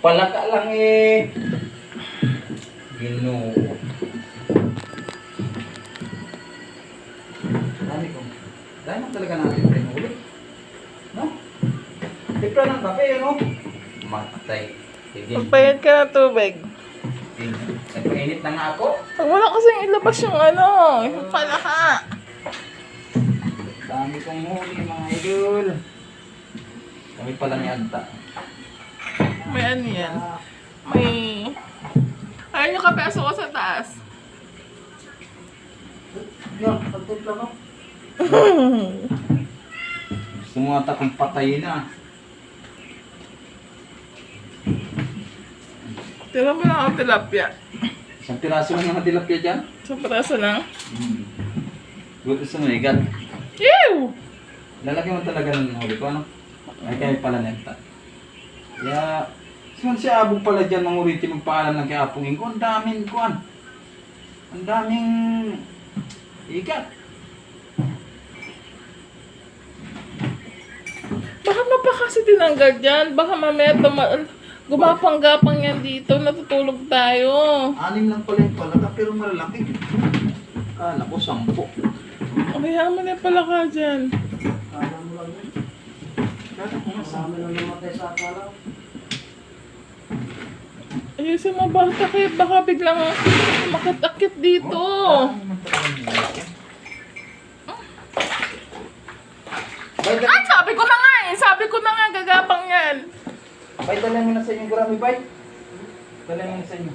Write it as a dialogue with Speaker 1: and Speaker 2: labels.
Speaker 1: Palaka lang eh. Ginoo. Dami ko. Dami na talaga natin rin ulit. No? Tipra ng kape, ano? Matay.
Speaker 2: Magbayad ka ng tubig.
Speaker 1: Nagpainit na nga ako.
Speaker 2: Pag wala kasing ilabas yung ano, yung palaka.
Speaker 1: Dami kong huli, mga idol. Kami pala ni Anta.
Speaker 2: May ano yan. May... Ayun yung kapeso ko sa taas.
Speaker 1: Yan, pagtipla ko. Gusto mo ata kong patayin na.
Speaker 2: Tira mo lang ang tilapia.
Speaker 1: Isang piraso lang ng tilapia dyan.
Speaker 2: Sa praso lang.
Speaker 1: Good sa mga igat.
Speaker 2: Ew!
Speaker 1: Lalagyan mo talaga ng huli ko, ano? Ay kami pala nenta. Kaya, saan siya abog pala dyan ng uriti magpaalam ng kay Apong Ingo? Ang daming kuan. Ang daming igat.
Speaker 2: Baka pa kasi tinanggal dyan. Baka mamaya gumapang-gapang yan dito. Natutulog tayo.
Speaker 1: 6 lang pala yung palaka pero malalaki. Kala ko 10.
Speaker 2: Kaya mo na pala ka dyan.
Speaker 1: Kala mo lang yun. Kala ko nga 10 lang namatay sa akala.
Speaker 2: Ayusin mo bata kayo. Baka biglang makatakit dito. Ay, sabi ko na nga eh. Sabi ko na nga gagapang yan.
Speaker 1: Bay, dala mo na sa inyo, Gurami, bay. Dala mo na sa inyo.